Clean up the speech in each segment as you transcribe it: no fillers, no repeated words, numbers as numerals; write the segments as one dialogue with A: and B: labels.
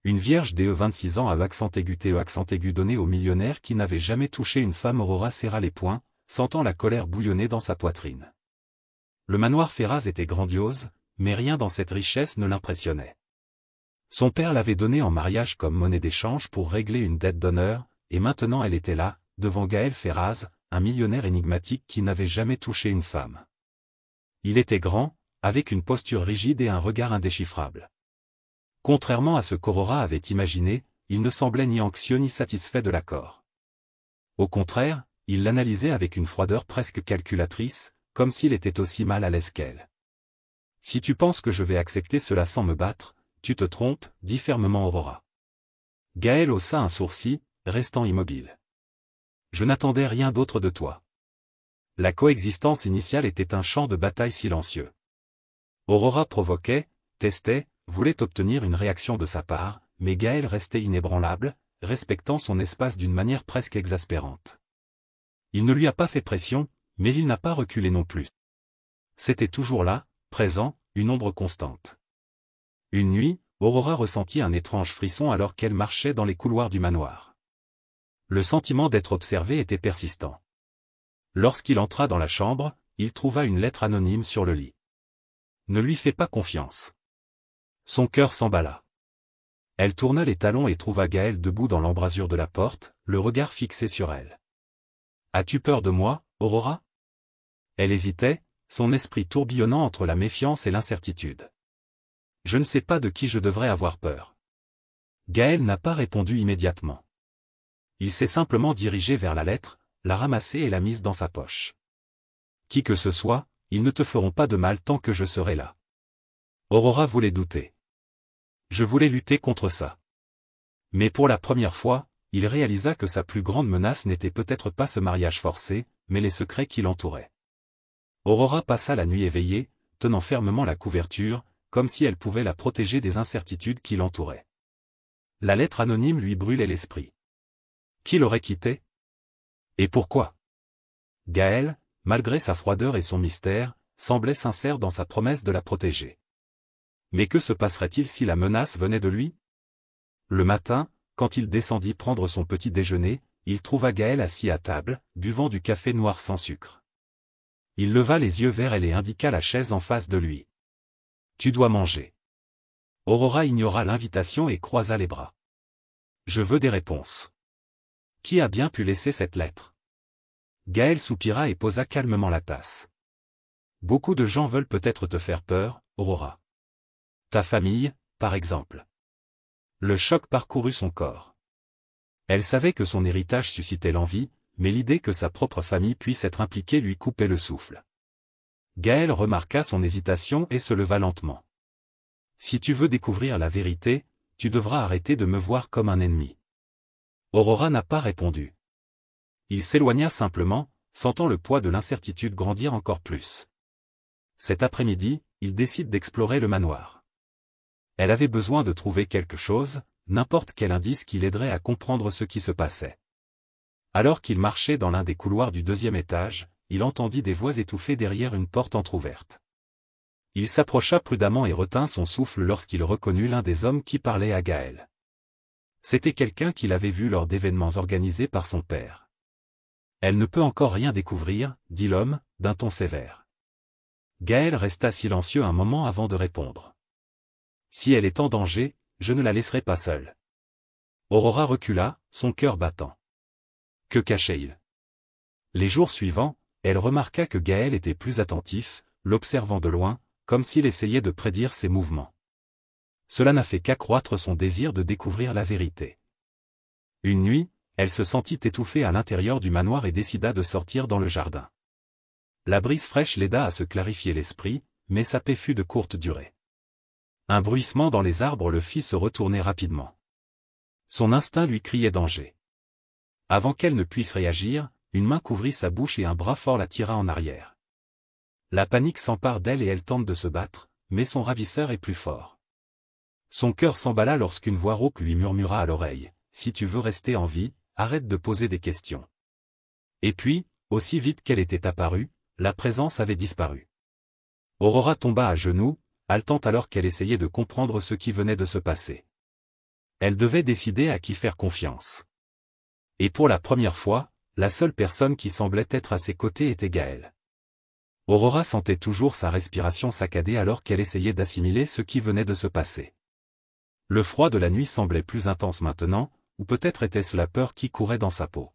A: Une vierge DE 26 ans à accent aigu TE accent aigu donné au millionnaire qui n'avait jamais touché une femme. Aurora serra les poings, sentant la colère bouillonner dans sa poitrine. Le manoir Ferraz était grandiose, mais rien dans cette richesse ne l'impressionnait. Son père l'avait donné en mariage comme monnaie d'échange pour régler une dette d'honneur, et maintenant elle était là, devant Gaël Ferraz, un millionnaire énigmatique qui n'avait jamais touché une femme. Il était grand, avec une posture rigide et un regard indéchiffrable. Contrairement à ce qu'Aurora avait imaginé, il ne semblait ni anxieux ni satisfait de l'accord. Au contraire, il l'analysait avec une froideur presque calculatrice, comme s'il était aussi mal à l'aise qu'elle. « Si tu penses que je vais accepter cela sans me battre, tu te trompes, » dit fermement Aurora. Gaël haussa un sourcil, restant immobile. « Je n'attendais rien d'autre de toi. » La coexistence initiale était un champ de bataille silencieux. Aurora provoquait, testait, voulait obtenir une réaction de sa part, mais Gaël restait inébranlable, respectant son espace d'une manière presque exaspérante. Il ne lui a pas fait pression, mais il n'a pas reculé non plus. C'était toujours là, présent, une ombre constante. Une nuit, Aurora ressentit un étrange frisson alors qu'elle marchait dans les couloirs du manoir. Le sentiment d'être observé était persistant. Lorsqu'il entra dans la chambre, il trouva une lettre anonyme sur le lit. Ne lui fais pas confiance. Son cœur s'emballa. Elle tourna les talons et trouva Gaël debout dans l'embrasure de la porte, le regard fixé sur elle. « As-tu peur de moi, Aurora ?» Elle hésitait, son esprit tourbillonnant entre la méfiance et l'incertitude. « Je ne sais pas de qui je devrais avoir peur. » Gaël n'a pas répondu immédiatement. Il s'est simplement dirigé vers la lettre, l'a ramassée et l'a mise dans sa poche. « Qui que ce soit, ils ne te feront pas de mal tant que je serai là. » Aurora voulait douter. Je voulais lutter contre ça. Mais pour la première fois, il réalisa que sa plus grande menace n'était peut-être pas ce mariage forcé, mais les secrets qui l'entouraient. Aurora passa la nuit éveillée, tenant fermement la couverture, comme si elle pouvait la protéger des incertitudes qui l'entouraient. La lettre anonyme lui brûlait l'esprit. Qui l'aurait quittée? Et pourquoi? Gaël, malgré sa froideur et son mystère, semblait sincère dans sa promesse de la protéger. Mais que se passerait-il si la menace venait de lui? Le matin, quand il descendit prendre son petit déjeuner, il trouva Gaël assis à table, buvant du café noir sans sucre. Il leva les yeux vers elle et indiqua la chaise en face de lui. « Tu dois manger. » Aurora ignora l'invitation et croisa les bras. « Je veux des réponses. Qui a bien pu laisser cette lettre? » Gaël soupira et posa calmement la tasse. « Beaucoup de gens veulent peut-être te faire peur, Aurora. Ta famille, par exemple. » Le choc parcourut son corps. Elle savait que son héritage suscitait l'envie, mais l'idée que sa propre famille puisse être impliquée lui coupait le souffle. Gaël remarqua son hésitation et se leva lentement. « Si tu veux découvrir la vérité, tu devras arrêter de me voir comme un ennemi. » Aurora n'a pas répondu. Il s'éloigna simplement, sentant le poids de l'incertitude grandir encore plus. Cet après-midi, il décide d'explorer le manoir. Elle avait besoin de trouver quelque chose, n'importe quel indice qui l'aiderait à comprendre ce qui se passait. Alors qu'il marchait dans l'un des couloirs du 2e étage, il entendit des voix étouffées derrière une porte entr'ouverte. Il s'approcha prudemment et retint son souffle lorsqu'il reconnut l'un des hommes qui parlait à Gaël. C'était quelqu'un qu'il avait vu lors d'événements organisés par son père. « Elle ne peut encore rien découvrir, » dit l'homme, d'un ton sévère. Gaël resta silencieux un moment avant de répondre. « Si elle est en danger, je ne la laisserai pas seule. » Aurora recula, son cœur battant. Que cachait-il? Les jours suivants, elle remarqua que Gaël était plus attentif, l'observant de loin, comme s'il essayait de prédire ses mouvements. Cela n'a fait qu'accroître son désir de découvrir la vérité. Une nuit, elle se sentit étouffée à l'intérieur du manoir et décida de sortir dans le jardin. La brise fraîche l'aida à se clarifier l'esprit, mais sa paix fut de courte durée. Un bruissement dans les arbres le fit se retourner rapidement. Son instinct lui criait danger. Avant qu'elle ne puisse réagir, une main couvrit sa bouche et un bras fort la tira en arrière. La panique s'empare d'elle et elle tente de se battre, mais son ravisseur est plus fort. Son cœur s'emballa lorsqu'une voix rauque lui murmura à l'oreille, « Si tu veux rester en vie, arrête de poser des questions. » Et puis, aussi vite qu'elle était apparue, la présence avait disparu. Aurora tomba à genoux, haletant alors qu'elle essayait de comprendre ce qui venait de se passer. Elle devait décider à qui faire confiance. Et pour la première fois, la seule personne qui semblait être à ses côtés était Gaël. Aurora sentait toujours sa respiration saccadée alors qu'elle essayait d'assimiler ce qui venait de se passer. Le froid de la nuit semblait plus intense maintenant, ou peut-être était-ce la peur qui courait dans sa peau.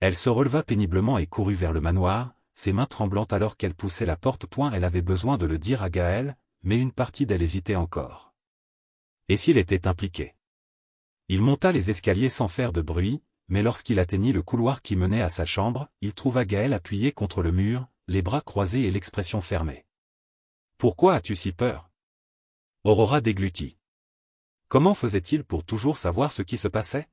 A: Elle se releva péniblement et courut vers le manoir, ses mains tremblantes alors qu'elle poussait la porte. Elle avait besoin de le dire à Gaël, mais une partie d'elle hésitait encore. Et s'il était impliqué? Il monta les escaliers sans faire de bruit, mais lorsqu'il atteignit le couloir qui menait à sa chambre, il trouva Gaël appuyé contre le mur, les bras croisés et l'expression fermée. « Pourquoi as-tu si peur ?» Aurora déglutit. Comment faisait-il pour toujours savoir ce qui se passait?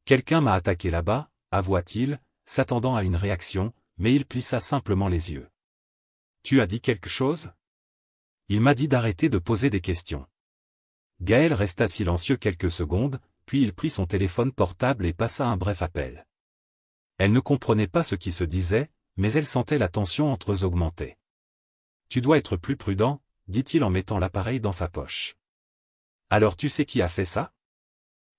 A: Quelqu'un m'a attaqué là-bas, avoua-t-il, s'attendant à une réaction, mais il plissa simplement les yeux. Tu as dit quelque chose? Il m'a dit d'arrêter de poser des questions. Gaël resta silencieux quelques secondes, puis il prit son téléphone portable et passa un bref appel. Elle ne comprenait pas ce qui se disait, mais elle sentait la tension entre eux augmenter. Tu dois être plus prudent, dit-il en mettant l'appareil dans sa poche. Alors tu sais qui a fait ça?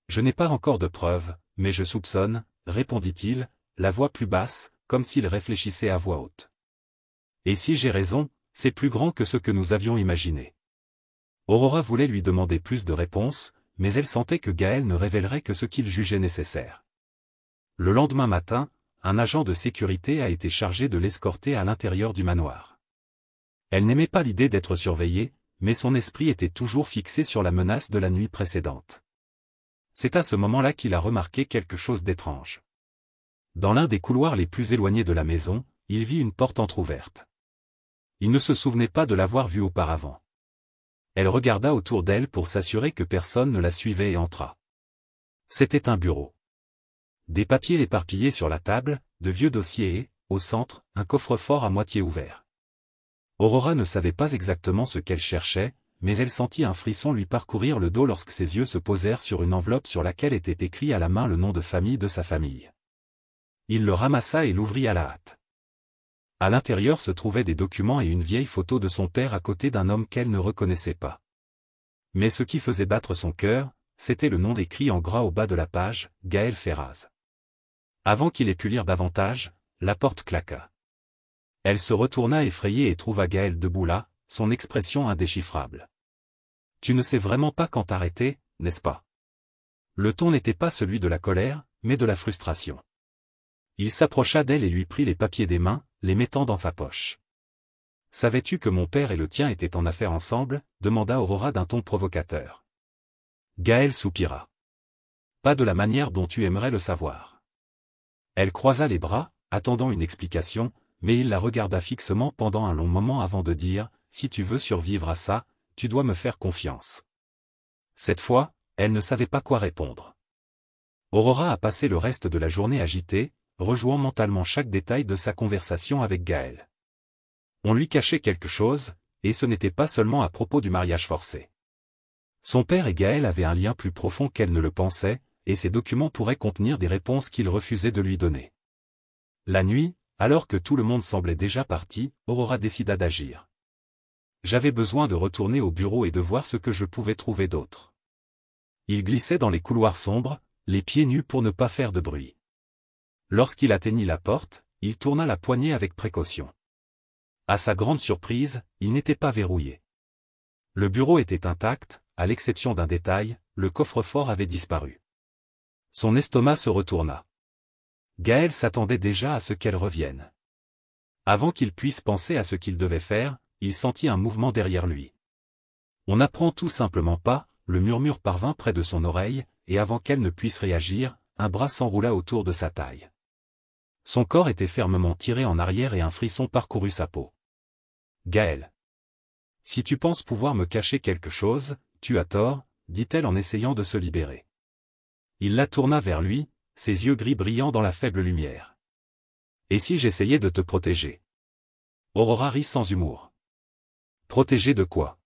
A: Je n'ai pas encore de preuves, mais je soupçonne, répondit-il, la voix plus basse, comme s'il réfléchissait à voix haute. Et si j'ai raison, c'est plus grand que ce que nous avions imaginé. Aurora voulait lui demander plus de réponses, mais elle sentait que Gaël ne révélerait que ce qu'il jugeait nécessaire. Le lendemain matin, un agent de sécurité a été chargé de l'escorter à l'intérieur du manoir. Elle n'aimait pas l'idée d'être surveillée, mais son esprit était toujours fixé sur la menace de la nuit précédente. C'est à ce moment-là qu'il a remarqué quelque chose d'étrange. Dans l'un des couloirs les plus éloignés de la maison, il vit une porte entr'ouverte. Il ne se souvenait pas de l'avoir vue auparavant. Elle regarda autour d'elle pour s'assurer que personne ne la suivait et entra. C'était un bureau. Des papiers éparpillés sur la table, de vieux dossiers et, au centre, un coffre-fort à moitié ouvert. Aurora ne savait pas exactement ce qu'elle cherchait, mais elle sentit un frisson lui parcourir le dos lorsque ses yeux se posèrent sur une enveloppe sur laquelle était écrit à la main le nom de famille de sa famille. Il le ramassa et l'ouvrit à la hâte. À l'intérieur se trouvaient des documents et une vieille photo de son père à côté d'un homme qu'elle ne reconnaissait pas. Mais ce qui faisait battre son cœur, c'était le nom écrit en gras au bas de la page, Gaël Ferraz. Avant qu'il ait pu lire davantage, la porte claqua. Elle se retourna effrayée et trouva Gaël debout là, son expression indéchiffrable. « Tu ne sais vraiment pas quand t'arrêter, n'est-ce pas ?» Le ton n'était pas celui de la colère, mais de la frustration. Il s'approcha d'elle et lui prit les papiers des mains, les mettant dans sa poche. « Savais-tu que mon père et le tien étaient en affaires ensemble ?» demanda Aurora d'un ton provocateur. Gaël soupira. « Pas de la manière dont tu aimerais le savoir. » Elle croisa les bras, attendant une explication, mais il la regarda fixement pendant un long moment avant de dire, « Si tu veux survivre à ça, tu dois me faire confiance. » Cette fois, elle ne savait pas quoi répondre. Aurora a passé le reste de la journée agitée, rejouant mentalement chaque détail de sa conversation avec Gaël. On lui cachait quelque chose, et ce n'était pas seulement à propos du mariage forcé. Son père et Gaël avaient un lien plus profond qu'elle ne le pensait, et ces documents pourraient contenir des réponses qu'il refusait de lui donner. La nuit, alors que tout le monde semblait déjà parti, Aurora décida d'agir. J'avais besoin de retourner au bureau et de voir ce que je pouvais trouver d'autre. Il glissait dans les couloirs sombres, les pieds nus pour ne pas faire de bruit. Lorsqu'il atteignit la porte, il tourna la poignée avec précaution. À sa grande surprise, il n'était pas verrouillé. Le bureau était intact, à l'exception d'un détail, le coffre-fort avait disparu. Son estomac se retourna. Gaël s'attendait déjà à ce qu'elle revienne. Avant qu'il puisse penser à ce qu'il devait faire, il sentit un mouvement derrière lui. On n'apprend tout simplement pas, le murmure parvint près de son oreille, et avant qu'elle ne puisse réagir, un bras s'enroula autour de sa taille. Son corps était fermement tiré en arrière et un frisson parcourut sa peau. « Gaël. Si tu penses pouvoir me cacher quelque chose, tu as tort, dit-elle en essayant de se libérer. Il la tourna vers lui, ses yeux gris brillant dans la faible lumière. « Et si j'essayais de te protéger ?» Aurora rit sans humour. « Protéger de quoi ?»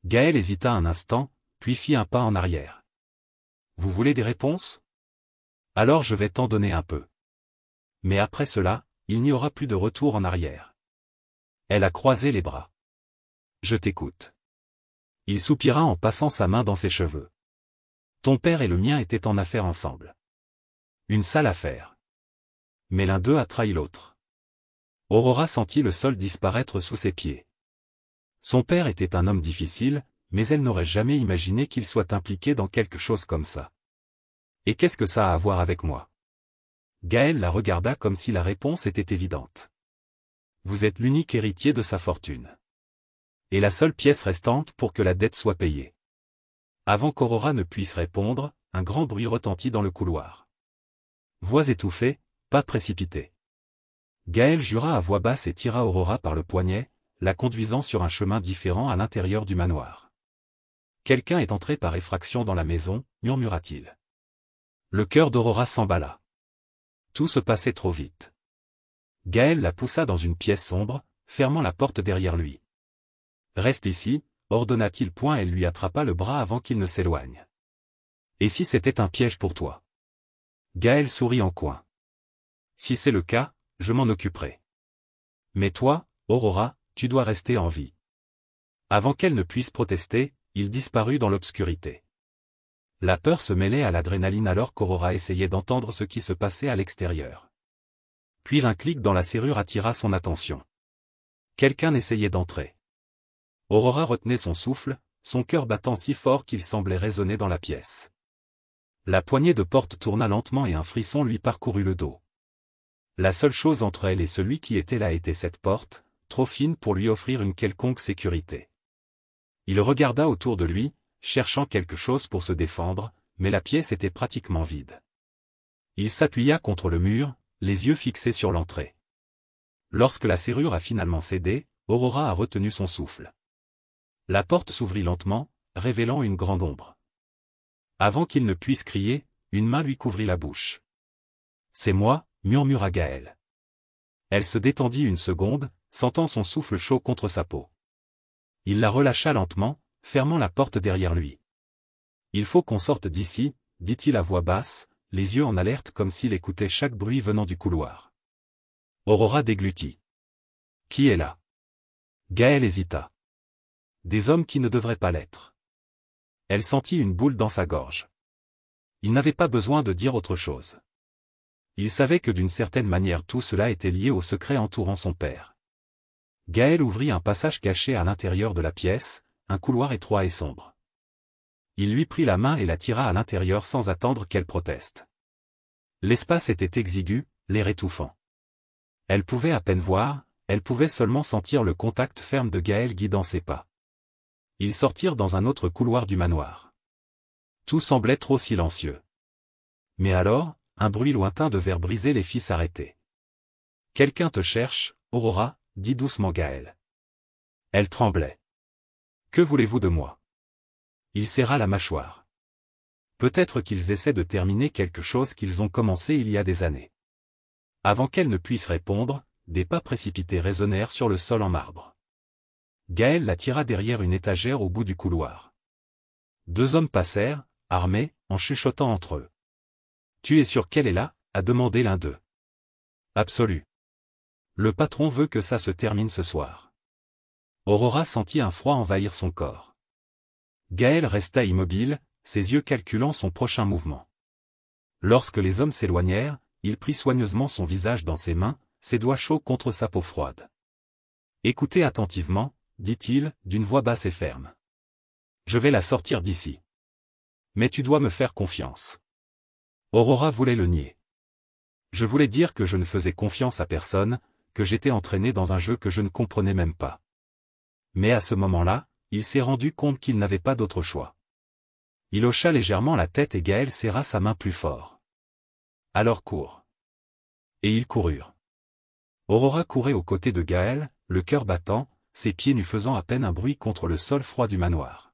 A: Gaël hésita un instant, puis fit un pas en arrière. « Vous voulez des réponses? Alors je vais t'en donner un peu. Mais après cela, il n'y aura plus de retour en arrière. » Elle a croisé les bras. « Je t'écoute. » Il soupira en passant sa main dans ses cheveux. Ton père et le mien étaient en affaire ensemble. Une sale affaire. Mais l'un d'eux a trahi l'autre. Aurora sentit le sol disparaître sous ses pieds. Son père était un homme difficile, mais elle n'aurait jamais imaginé qu'il soit impliqué dans quelque chose comme ça. Et qu'est-ce que ça a à voir avec moi? Gaël la regarda comme si la réponse était évidente. Vous êtes l'unique héritier de sa fortune. Et la seule pièce restante pour que la dette soit payée. Avant qu'Aurora ne puisse répondre, un grand bruit retentit dans le couloir. Voix étouffée, pas précipitée. Gaël jura à voix basse et tira Aurora par le poignet, la conduisant sur un chemin différent à l'intérieur du manoir. Quelqu'un est entré par effraction dans la maison, murmura-t-il. Le cœur d'Aurora s'emballa. Tout se passait trop vite. Gaël la poussa dans une pièce sombre, fermant la porte derrière lui. Reste ici, ordonna-t-il point. Elle lui attrapa le bras avant qu'il ne s'éloigne. Et si c'était un piège pour toi? Gaël sourit en coin. Si c'est le cas, je m'en occuperai. Mais toi, Aurora, tu dois rester en vie. Avant qu'elle ne puisse protester, il disparut dans l'obscurité. La peur se mêlait à l'adrénaline alors qu'Aurora essayait d'entendre ce qui se passait à l'extérieur. Puis un clic dans la serrure attira son attention. Quelqu'un essayait d'entrer. Aurora retenait son souffle, son cœur battant si fort qu'il semblait résonner dans la pièce. La poignée de porte tourna lentement et un frisson lui parcourut le dos. La seule chose entre elle et celui qui était là était cette porte, trop fine pour lui offrir une quelconque sécurité. Il regarda autour de lui, cherchant quelque chose pour se défendre, mais la pièce était pratiquement vide. Il s'appuya contre le mur, les yeux fixés sur l'entrée. Lorsque la serrure a finalement cédé, Aurora a retenu son souffle. La porte s'ouvrit lentement, révélant une grande ombre. Avant qu'il ne puisse crier, une main lui couvrit la bouche. « C'est moi », murmura Gaël. Elle se détendit une seconde, sentant son souffle chaud contre sa peau. Il la relâcha lentement, fermant la porte derrière lui. « Il faut qu'on sorte d'ici », dit-il à voix basse, les yeux en alerte comme s'il écoutait chaque bruit venant du couloir. Aurora déglutit. « Qui est là ?» Gaël hésita. « Des hommes qui ne devraient pas l'être. » Elle sentit une boule dans sa gorge. Il n'avait pas besoin de dire autre chose. Il savait que d'une certaine manière tout cela était lié au secret entourant son père. Gaël ouvrit un passage caché à l'intérieur de la pièce, un couloir étroit et sombre. Il lui prit la main et la tira à l'intérieur sans attendre qu'elle proteste. L'espace était exigu, l'air étouffant. Elle pouvait à peine voir, elle pouvait seulement sentir le contact ferme de Gaël guidant ses pas. Ils sortirent dans un autre couloir du manoir. Tout semblait trop silencieux. Mais alors, un bruit lointain de verre brisé les fit s'arrêter. « Quelqu'un te cherche, Aurora », dit doucement Gaël. Elle tremblait. « Que voulez-vous de moi ?» Il serra la mâchoire. Peut-être qu'ils essaient de terminer quelque chose qu'ils ont commencé il y a des années. Avant qu'elle ne puisse répondre, des pas précipités résonnèrent sur le sol en marbre. Gaël la tira derrière une étagère au bout du couloir. Deux hommes passèrent, armés, en chuchotant entre eux. « Tu es sûr qu'elle est là ?» a demandé l'un d'eux. « Absolu. Le patron veut que ça se termine ce soir. » Aurora sentit un froid envahir son corps. Gaël resta immobile, ses yeux calculant son prochain mouvement. Lorsque les hommes s'éloignèrent, il prit soigneusement son visage dans ses mains, ses doigts chauds contre sa peau froide. « Écoutez attentivement, » dit-il, d'une voix basse et ferme. « Je vais la sortir d'ici. Mais tu dois me faire confiance. » Aurora voulait le nier. « Je voulais dire que je ne faisais confiance à personne, que j'étais entraîné dans un jeu que je ne comprenais même pas. » Mais à ce moment-là, il s'est rendu compte qu'il n'avait pas d'autre choix. Il hocha légèrement la tête et Gaël serra sa main plus fort. « Alors cours. » Et ils coururent. Aurora courait aux côtés de Gaël, le cœur battant, ses pieds nus faisant à peine un bruit contre le sol froid du manoir.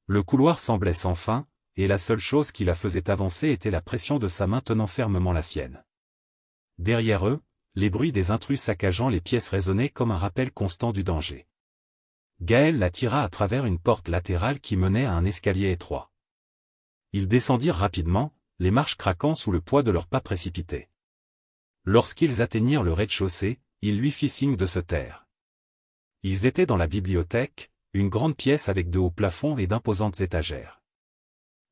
A: Le couloir semblait sans fin, et la seule chose qui la faisait avancer était la pression de sa main tenant fermement la sienne. Derrière eux, les bruits des intrus saccageant les pièces résonnaient comme un rappel constant du danger. Gaël la tira à travers une porte latérale qui menait à un escalier étroit. Ils descendirent rapidement, les marches craquant sous le poids de leurs pas précipités. Lorsqu'ils atteignirent le rez-de-chaussée, il lui fit signe de se taire. Ils étaient dans la bibliothèque, une grande pièce avec de hauts plafonds et d'imposantes étagères.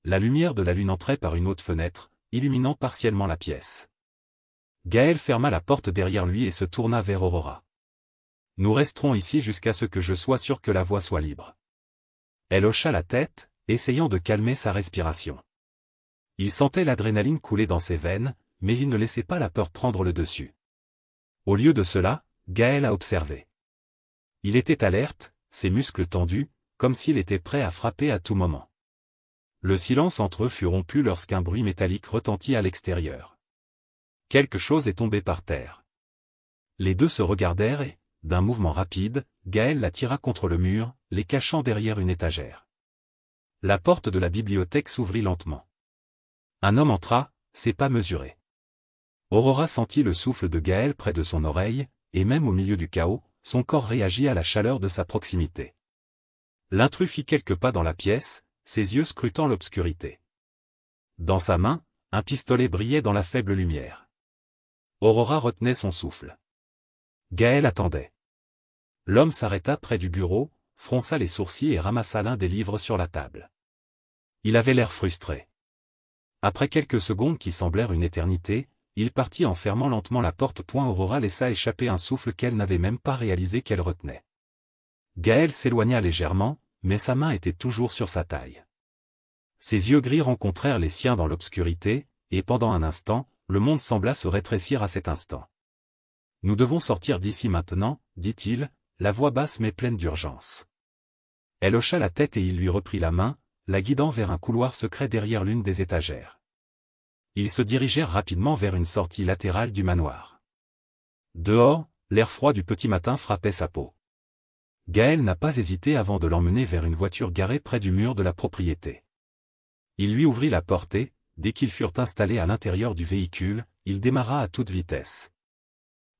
A: la lumière de la lune entrait par une haute fenêtre, illuminant partiellement la pièce. Gaël ferma la porte derrière lui et se tourna vers Aurora. « Nous resterons ici jusqu'à ce que je sois sûr que la voie soit libre. » Elle hocha la tête, essayant de calmer sa respiration. Il sentait l'adrénaline couler dans ses veines, mais il ne laissait pas la peur prendre le dessus. Au lieu de cela, Gaël a observé. Il était alerte, ses muscles tendus, comme s'il était prêt à frapper à tout moment. Le silence entre eux fut rompu lorsqu'un bruit métallique retentit à l'extérieur. Quelque chose est tombé par terre. Les deux se regardèrent et, d'un mouvement rapide, Gaël la tira contre le mur, les cachant derrière une étagère. La porte de la bibliothèque s'ouvrit lentement. Un homme entra, ses pas mesurés. Aurora sentit le souffle de Gaël près de son oreille, et même au milieu du chaos, son corps réagit à la chaleur de sa proximité. L'intrus fit quelques pas dans la pièce, ses yeux scrutant l'obscurité. Dans sa main, un pistolet brillait dans la faible lumière. Aurora retenait son souffle. Gaël attendait. L'homme s'arrêta près du bureau, fronça les sourcils et ramassa l'un des livres sur la table. Il avait l'air frustré. Après quelques secondes qui semblèrent une éternité, il partit en fermant lentement la porte. Aurora laissa échapper un souffle qu'elle n'avait même pas réalisé qu'elle retenait. Gaël s'éloigna légèrement, mais sa main était toujours sur sa taille. Ses yeux gris rencontrèrent les siens dans l'obscurité, et pendant un instant, le monde sembla se rétrécir à cet instant. « Nous devons sortir d'ici maintenant, » dit-il, la voix basse mais pleine d'urgence. Elle hocha la tête et il lui reprit la main, la guidant vers un couloir secret derrière l'une des étagères. Ils se dirigèrent rapidement vers une sortie latérale du manoir. Dehors, l'air froid du petit matin frappait sa peau. Gaël n'a pas hésité avant de l'emmener vers une voiture garée près du mur de la propriété. Il lui ouvrit la porte et, dès qu'ils furent installés à l'intérieur du véhicule, il démarra à toute vitesse.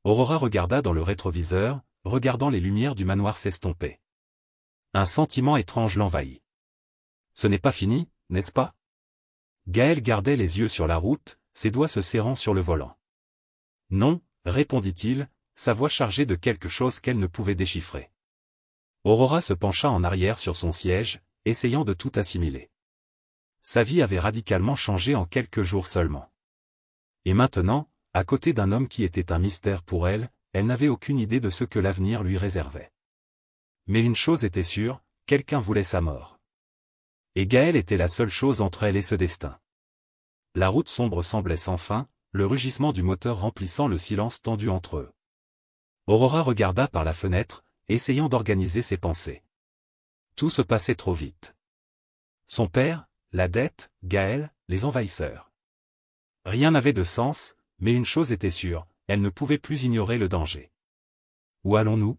A: Aurora regarda dans le rétroviseur, regardant les lumières du manoir s'estomper. Un sentiment étrange l'envahit. Ce n'est pas fini, n'est-ce pas? Gaël gardait les yeux sur la route, ses doigts se serrant sur le volant. Non, répondit-il, sa voix chargée de quelque chose qu'elle ne pouvait déchiffrer. Aurora se pencha en arrière sur son siège, essayant de tout assimiler. Sa vie avait radicalement changé en quelques jours seulement. Et maintenant, à côté d'un homme qui était un mystère pour elle, elle n'avait aucune idée de ce que l'avenir lui réservait. Mais une chose était sûre, quelqu'un voulait sa mort. Et Gaël était la seule chose entre elle et ce destin. La route sombre semblait sans fin, le rugissement du moteur remplissant le silence tendu entre eux. Aurora regarda par la fenêtre, essayant d'organiser ses pensées. Tout se passait trop vite. Son père, la dette, Gaël, les envahisseurs. Rien n'avait de sens, mais une chose était sûre, elle ne pouvait plus ignorer le danger. Où allons-nous?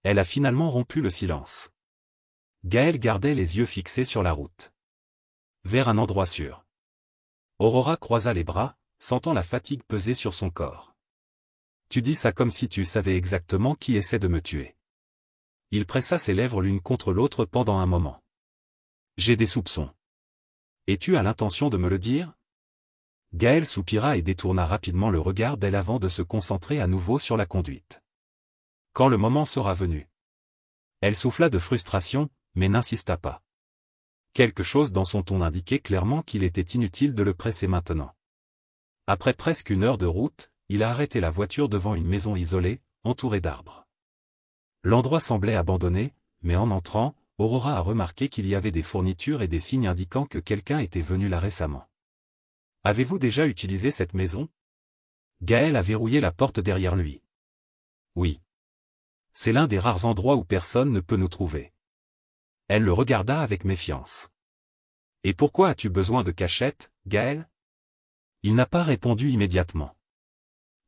A: Elle a finalement rompu le silence. Gaël gardait les yeux fixés sur la route. Vers un endroit sûr. Aurora croisa les bras, sentant la fatigue peser sur son corps. Tu dis ça comme si tu savais exactement qui essaie de me tuer. Il pressa ses lèvres l'une contre l'autre pendant un moment. J'ai des soupçons. Et tu as l'intention de me le dire? Gaël soupira et détourna rapidement le regard d'elle avant de se concentrer à nouveau sur la conduite. Quand le moment sera venu. Elle souffla de frustration, mais n'insista pas. Quelque chose dans son ton indiquait clairement qu'il était inutile de le presser maintenant. Après presque une heure de route, il a arrêté la voiture devant une maison isolée, entourée d'arbres. L'endroit semblait abandonné, mais en entrant, Aurora a remarqué qu'il y avait des fournitures et des signes indiquant que quelqu'un était venu là récemment. « Avez-vous déjà utilisé cette maison ?» Gaël a verrouillé la porte derrière lui. « Oui. C'est l'un des rares endroits où personne ne peut nous trouver. » Elle le regarda avec méfiance. « Et pourquoi as-tu besoin de cachette, Gaël ?» Il n'a pas répondu immédiatement.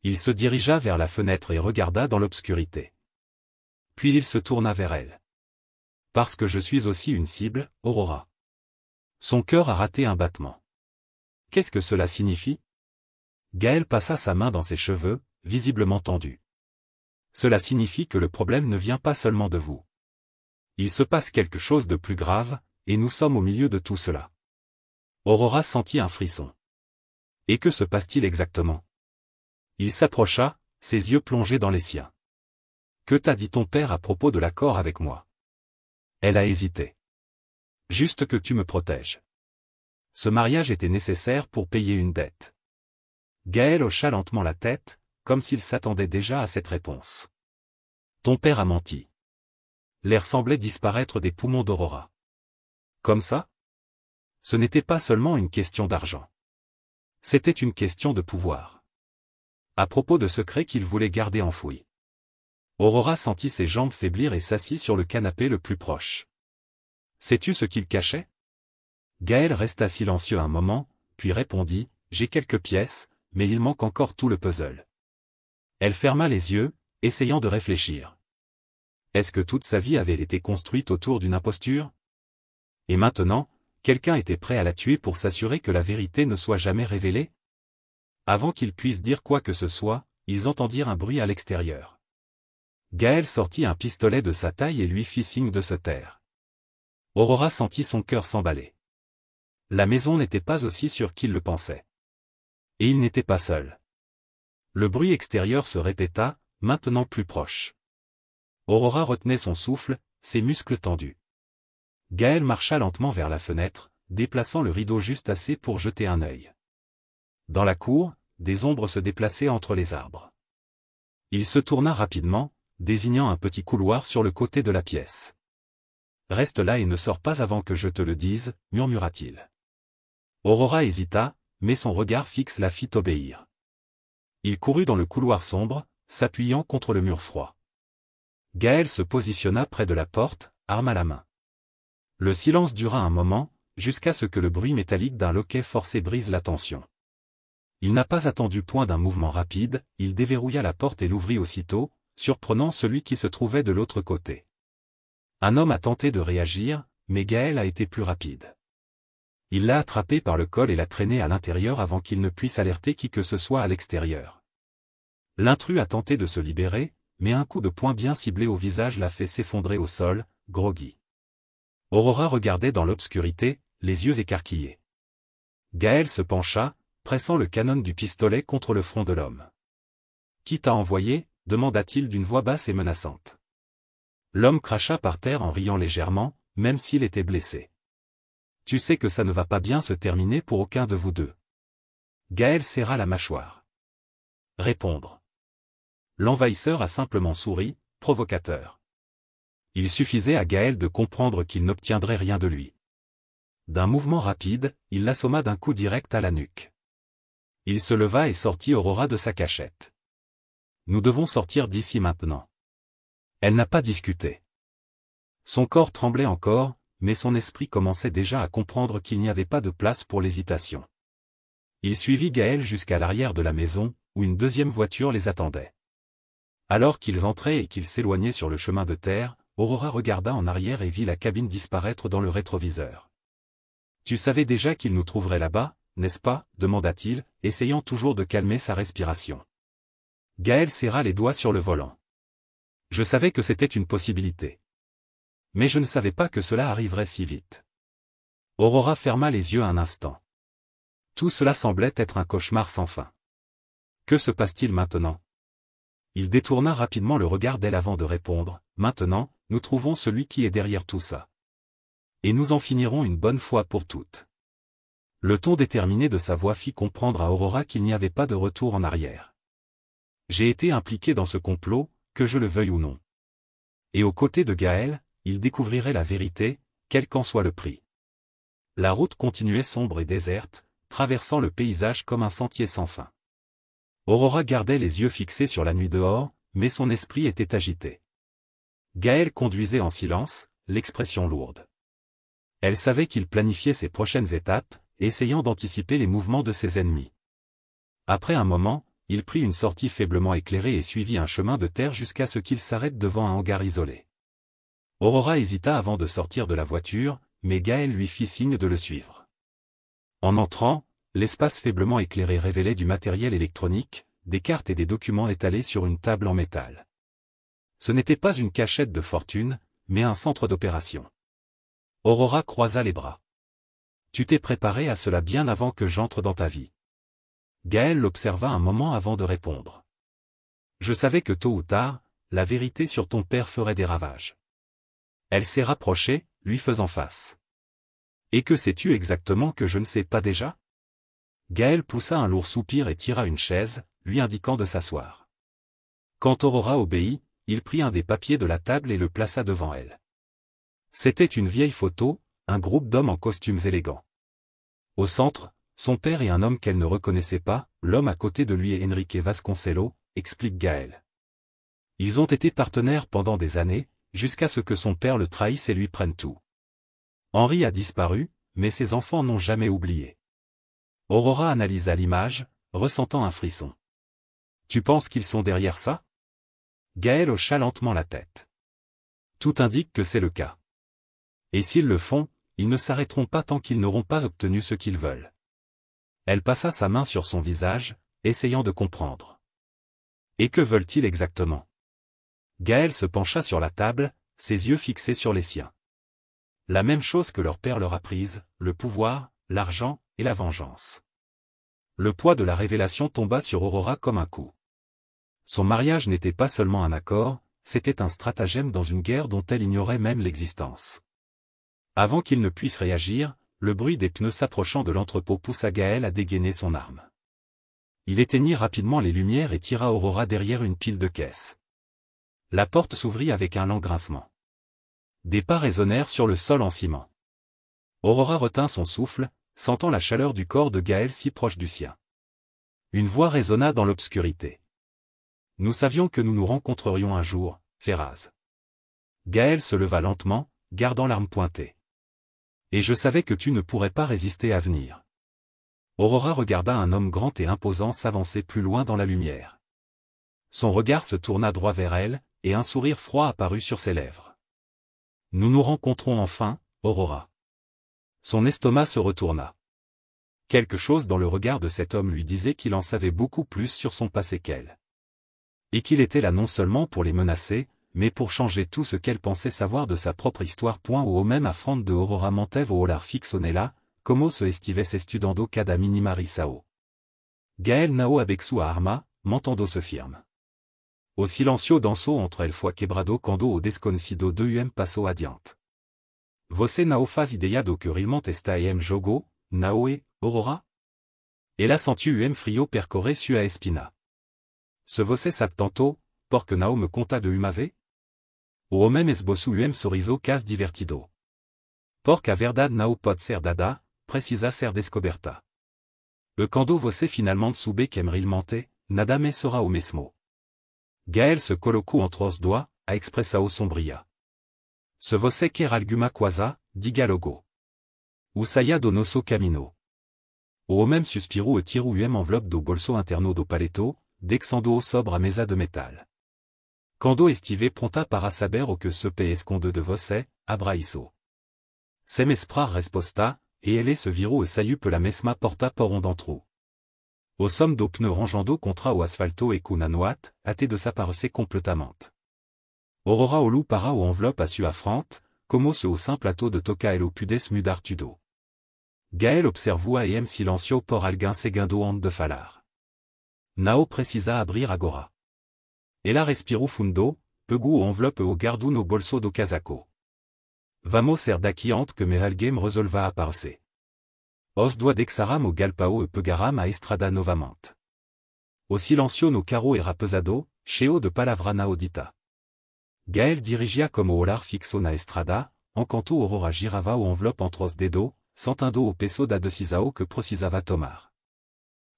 A: Il se dirigea vers la fenêtre et regarda dans l'obscurité. Puis il se tourna vers elle. « Parce que je suis aussi une cible, Aurora. » Son cœur a raté un battement. « Qu'est-ce que cela signifie ?» Gaël passa sa main dans ses cheveux, visiblement tendus. « Cela signifie que le problème ne vient pas seulement de vous. Il se passe quelque chose de plus grave, et nous sommes au milieu de tout cela. » Aurora sentit un frisson. « Et que se passe-t-il exactement ?» Il s'approcha, ses yeux plongés dans les siens. « Que t'a dit ton père à propos de l'accord avec moi ?» Elle a hésité. « Juste que tu me protèges. » Ce mariage était nécessaire pour payer une dette. Gaël hocha lentement la tête, comme s'il s'attendait déjà à cette réponse. Ton père a menti. L'air semblait disparaître des poumons d'Aurora. Comme ça? Ce n'était pas seulement une question d'argent. C'était une question de pouvoir. À propos de secrets qu'il voulait garder enfouis. Aurora sentit ses jambes faiblir et s'assit sur le canapé le plus proche. Sais-tu ce qu'il cachait? Gaël resta silencieux un moment, puis répondit, j'ai quelques pièces, mais il manque encore tout le puzzle. Elle ferma les yeux, essayant de réfléchir. Est-ce que toute sa vie avait été construite autour d'une imposture? Et maintenant, quelqu'un était prêt à la tuer pour s'assurer que la vérité ne soit jamais révélée? Avant qu'ils puissent dire quoi que ce soit, ils entendirent un bruit à l'extérieur. Gaël sortit un pistolet de sa taille et lui fit signe de se taire. Aurora sentit son cœur s'emballer. La maison n'était pas aussi sûre qu'il le pensait. Et il n'était pas seul. Le bruit extérieur se répéta, maintenant plus proche. Aurora retenait son souffle, ses muscles tendus. Gaël marcha lentement vers la fenêtre, déplaçant le rideau juste assez pour jeter un œil. Dans la cour, des ombres se déplaçaient entre les arbres. Il se tourna rapidement, désignant un petit couloir sur le côté de la pièce. « Reste là et ne sors pas avant que je te le dise, murmura-t-il. Aurora hésita, mais son regard fixe la fit obéir. Il courut dans le couloir sombre, s'appuyant contre le mur froid. Gaël se positionna près de la porte, arme à la main. Le silence dura un moment, jusqu'à ce que le bruit métallique d'un loquet forcé brise la tension. Il n'a pas attendu point d'un mouvement rapide, il déverrouilla la porte et l'ouvrit aussitôt, surprenant celui qui se trouvait de l'autre côté. Un homme a tenté de réagir, mais Gaël a été plus rapide. Il l'a attrapé par le col et l'a traîné à l'intérieur avant qu'il ne puisse alerter qui que ce soit à l'extérieur. L'intrus a tenté de se libérer, mais un coup de poing bien ciblé au visage l'a fait s'effondrer au sol, groggy. Aurora regardait dans l'obscurité, les yeux écarquillés. Gaël se pencha, pressant le canon du pistolet contre le front de l'homme. « Qui t'a envoyé ?» demanda-t-il d'une voix basse et menaçante. L'homme cracha par terre en riant légèrement, même s'il était blessé. « Tu sais que ça ne va pas bien se terminer pour aucun de vous deux. » Gaël serra la mâchoire. Répondre. L'envahisseur a simplement souri, provocateur. Il suffisait à Gaël de comprendre qu'il n'obtiendrait rien de lui. D'un mouvement rapide, il l'assomma d'un coup direct à la nuque. Il se leva et sortit Aurora de sa cachette. « Nous devons sortir d'ici maintenant. » Elle n'a pas discuté. Son corps tremblait encore, mais son esprit commençait déjà à comprendre qu'il n'y avait pas de place pour l'hésitation. Il suivit Gaël jusqu'à l'arrière de la maison, où une deuxième voiture les attendait. Alors qu'ils entraient et qu'ils s'éloignaient sur le chemin de terre, Aurora regarda en arrière et vit la cabine disparaître dans le rétroviseur. « Tu savais déjà qu'il nous trouverait là-bas, n'est-ce pas ?» demanda-t-il, essayant toujours de calmer sa respiration. Gaël serra les doigts sur le volant. « Je savais que c'était une possibilité. Mais je ne savais pas que cela arriverait si vite. » Aurora ferma les yeux un instant. Tout cela semblait être un cauchemar sans fin. Que se passe-t-il maintenant? Il détourna rapidement le regard d'elle avant de répondre, « Maintenant, nous trouvons celui qui est derrière tout ça. Et nous en finirons une bonne fois pour toutes. » Le ton déterminé de sa voix fit comprendre à Aurora qu'il n'y avait pas de retour en arrière. « J'ai été impliqué dans ce complot, que je le veuille ou non. » Et aux côtés de Gaël, il découvrirait la vérité, quel qu'en soit le prix. La route continuait sombre et déserte, traversant le paysage comme un sentier sans fin. Aurora gardait les yeux fixés sur la nuit dehors, mais son esprit était agité. Gaël conduisait en silence, l'expression lourde. Elle savait qu'il planifiait ses prochaines étapes, essayant d'anticiper les mouvements de ses ennemis. Après un moment, il prit une sortie faiblement éclairée et suivit un chemin de terre jusqu'à ce qu'il s'arrête devant un hangar isolé. Aurora hésita avant de sortir de la voiture, mais Gaël lui fit signe de le suivre. En entrant, l'espace faiblement éclairé révélait du matériel électronique, des cartes et des documents étalés sur une table en métal. Ce n'était pas une cachette de fortune, mais un centre d'opération. Aurora croisa les bras. « Tu t'es préparé à cela bien avant que j'entre dans ta vie. » Gaël l'observa un moment avant de répondre. « Je savais que tôt ou tard, la vérité sur ton père ferait des ravages. » Elle s'est rapprochée, lui faisant face. Et que sais-tu exactement que je ne sais pas déjà? Gaël poussa un lourd soupir et tira une chaise, lui indiquant de s'asseoir. Quand Aurora obéit, il prit un des papiers de la table et le plaça devant elle. C'était une vieille photo, un groupe d'hommes en costumes élégants. Au centre, son père et un homme qu'elle ne reconnaissait pas, l'homme à côté de lui est Enrique Vasconcelos, explique Gaël. Ils ont été partenaires pendant des années, jusqu'à ce que son père le trahisse et lui prenne tout. Henri a disparu, mais ses enfants n'ont jamais oublié. Aurora analysa l'image, ressentant un frisson. Tu penses qu'ils sont derrière ça? Gaël hocha lentement la tête. Tout indique que c'est le cas. Et s'ils le font, ils ne s'arrêteront pas tant qu'ils n'auront pas obtenu ce qu'ils veulent. Elle passa sa main sur son visage, essayant de comprendre. Et que veulent-ils exactement? Gaël se pencha sur la table, ses yeux fixés sur les siens. La même chose que leur père leur a prise, le pouvoir, l'argent, et la vengeance. Le poids de la révélation tomba sur Aurora comme un coup. Son mariage n'était pas seulement un accord, c'était un stratagème dans une guerre dont elle ignorait même l'existence. Avant qu'il ne puisse réagir, le bruit des pneus s'approchant de l'entrepôt poussa Gaël à dégainer son arme. Il éteignit rapidement les lumières et tira Aurora derrière une pile de caisses. La porte s'ouvrit avec un lent grincement. Des pas résonnèrent sur le sol en ciment. Aurora retint son souffle, sentant la chaleur du corps de Gaël si proche du sien. Une voix résonna dans l'obscurité. Nous savions que nous nous rencontrerions un jour, Ferraz. Gaël se leva lentement, gardant l'arme pointée. Et je savais que tu ne pourrais pas résister à venir. Aurora regarda un homme grand et imposant s'avancer plus loin dans la lumière. Son regard se tourna droit vers elle, et un sourire froid apparut sur ses lèvres. Nous nous rencontrons enfin, Aurora. Son estomac se retourna. Quelque chose dans le regard de cet homme lui disait qu'il en savait beaucoup plus sur son passé qu'elle. Et qu'il était là non seulement pour les menacer, mais pour changer tout ce qu'elle pensait savoir de sa propre histoire. Au même affront de Aurora Mantev au Olar Fixonella, como se estives estudando cada minimarisao. Gaël nao avec sua arma, m'entendo se firme. Au silencio danso entre el foi quebrado quando o desconocido de passo adiante. Você nao faz ideia do que realmente está jogo, naoe, Aurora? Et la sentu frio percorre sua espina. Se você sabe tanto, porque nao me conta de umave? O homem esboço sorriso cas divertido. Porque a verdade nao pode ser dada, precisa ser descoberta. E quando você finalmente souber que realmente, nada me sera o mesmo. Gaël se colocou entre os doigts, a expressao sombria. Se você quer alguma coisa, diga logo. O saia do nosso camino. O homem suspirou e tirou enveloppe do bolso interno do paleto, dexando sobre a mesa de metal. Quando estive pronta para saber o que se esconde de você, abraço. Sem esperar resposta, e ele se virou e saiu pela mesma porta por onde entrou. Au somme do pneu rangeando contra o asfalto e com noite, até desaparecer completamente. Aurora olhou para o enveloppe à sua frente, como se o simple ato de tocar ele pudesse mudar tudo. Gaël observou a silencio por alguém seguindo onde de falar. Nao precisa abrir agora. Ela respirou fundo, pegou o enveloppe e o guardou no bolso do casaco. Vamos ser daqui antes que me alguém resolva aparecer. Os dois dexaram o galpao e pegaram a estrada novamente. O silencio no carro era pesado, cheio de palavra não dita. Gaël dirigia como o olhar fixo na estrada, enquanto Aurora girava o enveloppe entre os dedos, sentando o peso da decisão que precisava tomar.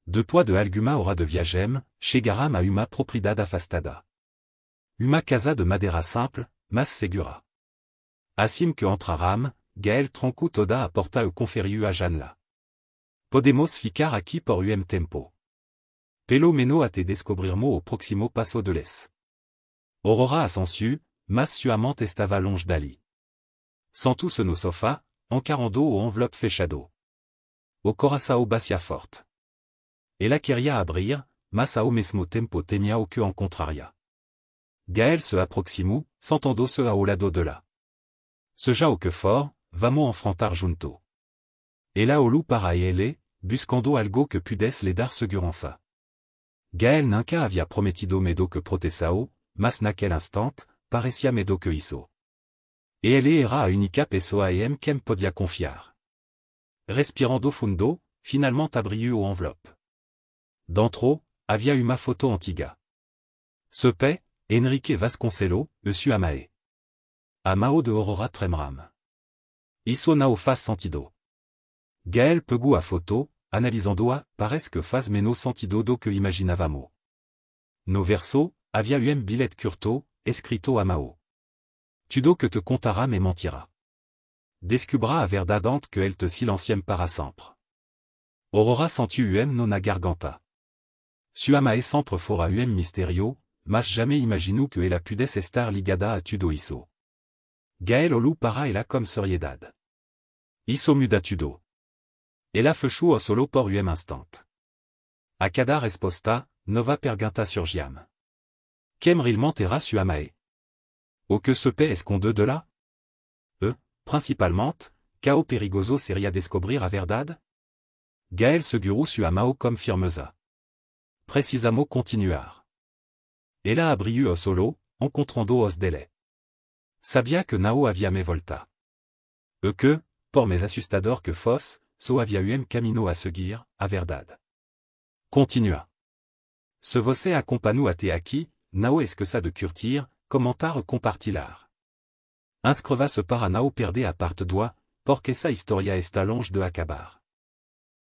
A: Depois de alguma hora de viagem, chegaram a uma propriedade afastada. Uma casa de madeira simple, mas segura. Assim que entraram, Gaël trancou toda a porta e conferiu a janela. Podemos ficar aqui por tempo. Pelo menos até descobrirmos o próximo passo de les. Aurora assentiu, mas sua mente estava longe dali. Sentou-se no sofá, encarando o enveloppe fechado. O coração batia forte. Ela queria abrir, mas ao mesmo tempo temia o que encontraria. Gaël se aproximou, sentando-se ao lado de lá. Seja o que for, vamos enfrentar junto. Ela olhou para ele, buscando algo que pudesse lhe dar segurança. Gaël nunca havia prometido medo que protesao, mas naquele instante, parecia medo que isso. E ele era a única pessoa em quem podia confiar. Respirando fundo, finalement abriu ou enveloppe. Dentro, havia uma photo antiga. Ce paix, Henrique Vasconcelo, su amae. Amao de Aurora Tremram. Isso nao faz sentido. Gaël pegou a photo, analisando a, parece que faz menos sentido do que imaginavamo. No verso, havia billet curto, escrito amao. Tudo que te contara me mentira. Descubra a verdade que elle te silenciem para sempre. Aurora sentu no na garganta. Suamae sempre fora misterio, mas jamais imaginu que ella pudes estar ligada a tudo isso. Gaël olu para ella comme seriedad. Isso muda tudo. Ella fechou o solo por instant. A cada resposta, nova pergunta surgiam. Quem realmente era Suamae? O que se peut esconde de là? Principalement, cao perigoso seria descobrir a verdade? Gaël segurou Suamao comme firmeza. Precisamo continuar. Ella abriu o solo, encontrando os dele. Sabia que nao havia me volta. Que, por mes assustador que fos, so havia camino a seguir, a verdade. Continua. Se você acompanhou até aqui, nao es que ça de curtir, comentar compartilhar. Inscreva-se para nao perde a parte doa, porque essa historia está longe de acabar.